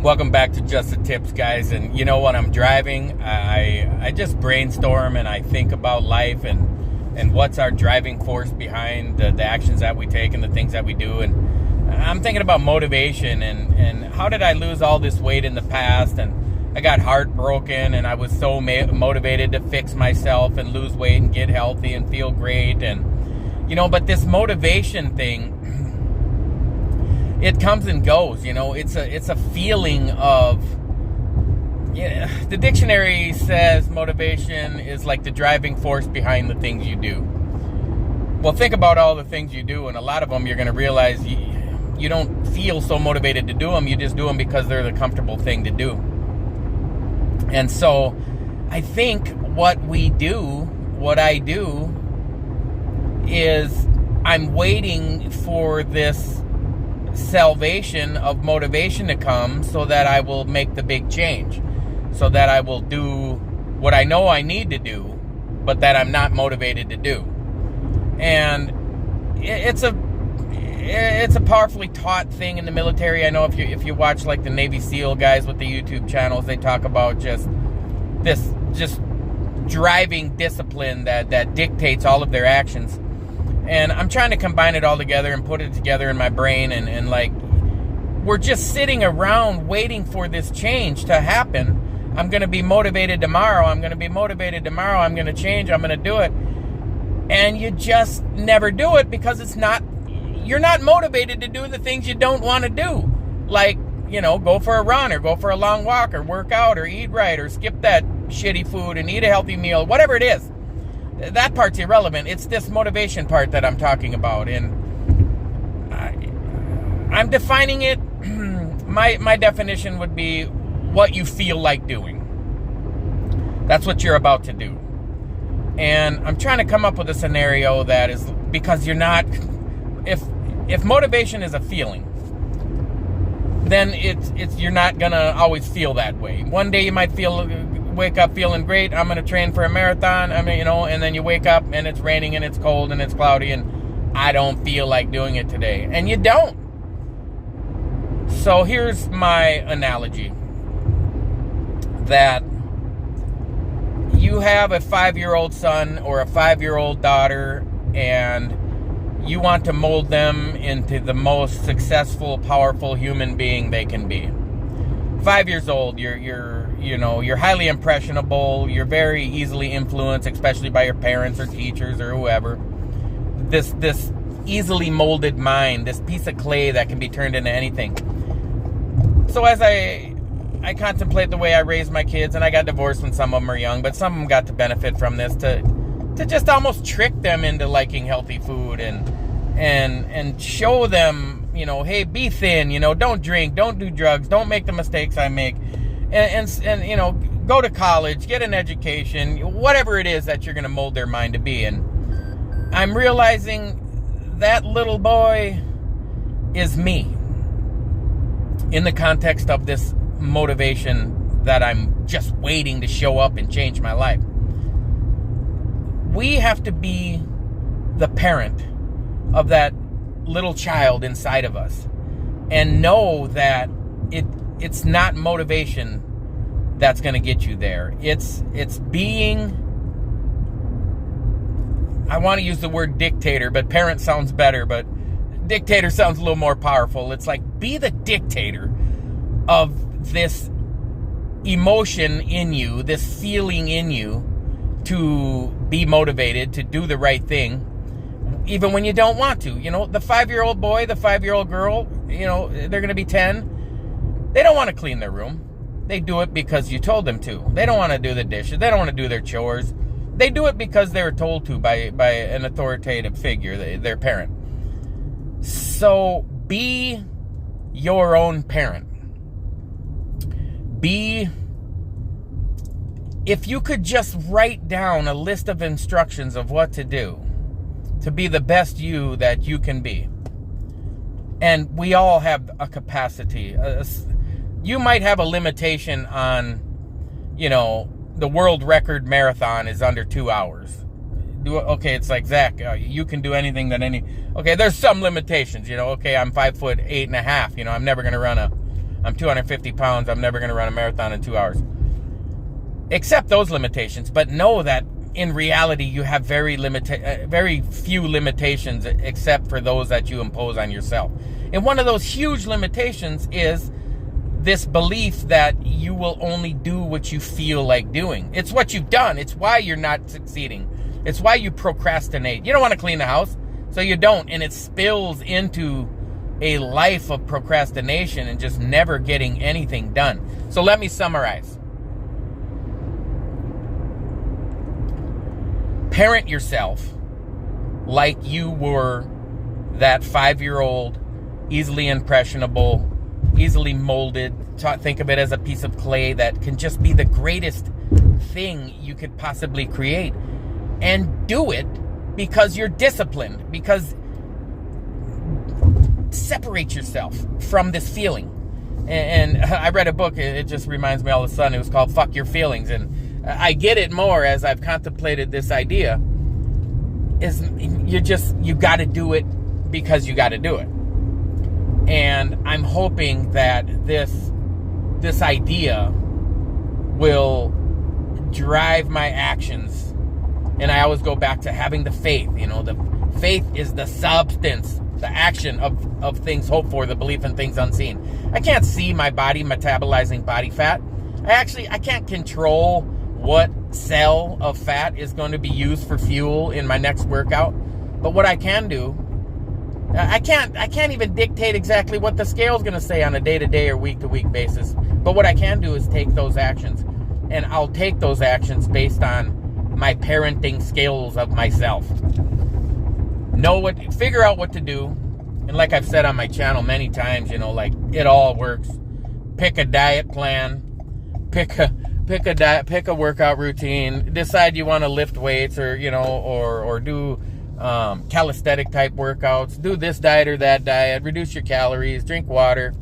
Welcome back to Just the Tips, guys. And you know, when I'm driving, I just brainstorm and I think about life and what's our driving force behind the actions that we take and the things that we do. And I'm thinking about motivation and how did I lose all this weight in the past, and I got heartbroken and I was so motivated to fix myself and lose weight and get healthy and feel great. And you know, but this motivation thing, it comes and goes. You know, it's a feeling of, yeah, the dictionary says motivation is like the driving force behind the things you do. Well, think about all the things you do, and a lot of them you're going to realize you don't feel so motivated to do them. You just do them because they're the comfortable thing to do. And so I think what I do is I'm waiting for this salvation of motivation to come so that I will make the big change, so that I will do what I know I need to do, but that I'm not motivated to do. And it's a powerfully taught thing in the military. I know if you watch like the Navy SEAL guys with the YouTube channels, they talk about just driving discipline that dictates all of their actions. And I'm trying to combine it all together and put it together in my brain, and like, we're just sitting around waiting for this change to happen. I'm going to be motivated tomorrow. I'm going to be motivated tomorrow. I'm going to change. I'm going to do it. And you just never do it because you're not motivated to do the things you don't want to do. Like, you know, go for a run or go for a long walk or work out or eat right or skip that shitty food and eat a healthy meal, whatever it is. That part's irrelevant. It's this motivation part that I'm talking about. And I'm defining it. My definition would be what you feel like doing. That's what you're about to do. And I'm trying to come up with a scenario that is, because you're not, if motivation is a feeling, then you're not gonna always feel that way. One day you might wake up feeling great. I'm going to train for a marathon. I mean, you know, and then you wake up and it's raining and it's cold and it's cloudy and I don't feel like doing it today. And you don't. So here's my analogy. That you have a 5-year-old son or a 5-year-old daughter, and you want to mold them into the most successful, powerful human being they can be. 5 years old, you're highly impressionable, you're very easily influenced, especially by your parents or teachers or whoever. This easily molded mind, this piece of clay that can be turned into anything. So as I contemplate the way I raised my kids, and I got divorced when some of them were young, but some of them got to benefit from this, to just almost trick them into liking healthy food and show them, you know, hey, be thin, you know, don't drink, don't do drugs, don't make the mistakes I make, and you know, go to college, get an education, whatever it is that you're going to mold their mind to be. And I'm realizing that little boy is me in the context of this motivation that I'm just waiting to show up and change my life. We have to be the parent of that little child inside of us and know that it's not motivation that's going to get you there. It's being, I want to use the word dictator, but parent sounds better, but dictator sounds a little more powerful. It's like, be the dictator of this emotion in you, this feeling in you to be motivated to do the right thing, even when you don't want to. You know, the 5-year-old boy, the 5-year-old girl, you know, they're going to be 10. They don't want to clean their room. They do it because you told them to. They don't want to do the dishes. They don't want to do their chores. They do it because they were told to by an authoritative figure, their parent. So be your own parent. If you could just write down a list of instructions of what to do to be the best you that you can be. And we all have a capacity. You might have a limitation on, you know, the world record marathon is under 2 hours. Okay, it's like, Zach, you can do anything that okay, there's some limitations, you know. Okay, I'm 5'8.5", you know, I'm never going to run I'm 250 pounds. I'm never going to run a marathon in 2 hours. Accept those limitations, but know that in reality, you have very few limitations except for those that you impose on yourself. And one of those huge limitations is this belief that you will only do what you feel like doing. It's what you've done. It's why you're not succeeding. It's why you procrastinate. You don't want to clean the house, so you don't. And it spills into a life of procrastination and just never getting anything done. So let me summarize. Parent yourself like you were that 5-year-old, easily impressionable, easily molded. Think of it as a piece of clay that can just be the greatest thing you could possibly create. And do it because you're disciplined. Because separate yourself from this feeling. And I read a book, it just reminds me all of a sudden, it was called Fuck Your Feelings. And I get it more as I've contemplated this idea. Is you got to do it because you got to do it. And I'm hoping that this idea will drive my actions. And I always go back to having the faith. The faith is the substance, the action of things hoped for, the belief in things unseen. I can't see my body metabolizing body fat. I can't control what cell of fat is going to be used for fuel in my next workout. But what I can do, I can't even dictate exactly what the scale is going to say on a day-to-day or week-to-week basis. But what I can do is take those actions. And I'll take those actions based on my parenting skills of myself. Figure out what to do. And like I've said on my channel many times, it all works. Pick a diet plan. Pick a workout routine. Decide you want to lift weights or do calisthenic type workouts. Do this diet or that diet. Reduce your calories. Drink water.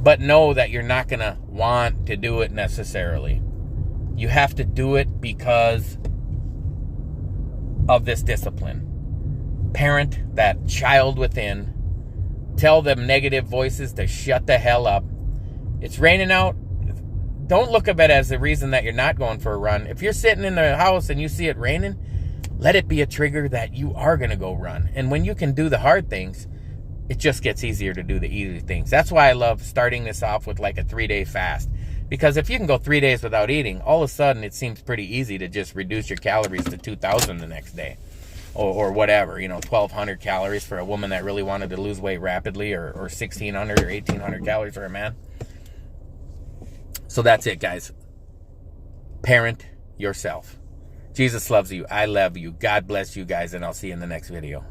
But know that you're not going to want to do it necessarily. You have to do it because of this discipline. Parent that child within. Tell them negative voices to shut the hell up. It's raining out. Don't look at it as the reason that you're not going for a run. If you're sitting in the house and you see it raining, let it be a trigger that you are going to go run. And when you can do the hard things, it just gets easier to do the easy things. That's why I love starting this off with like a 3-day fast. Because if you can go 3 days without eating, all of a sudden it seems pretty easy to just reduce your calories to 2,000 the next day. Or whatever, 1,200 calories for a woman that really wanted to lose weight rapidly, or 1,600 or 1,800 calories for a man. So that's it, guys. Parent yourself. Jesus loves you. I love you. God bless you guys, and I'll see you in the next video.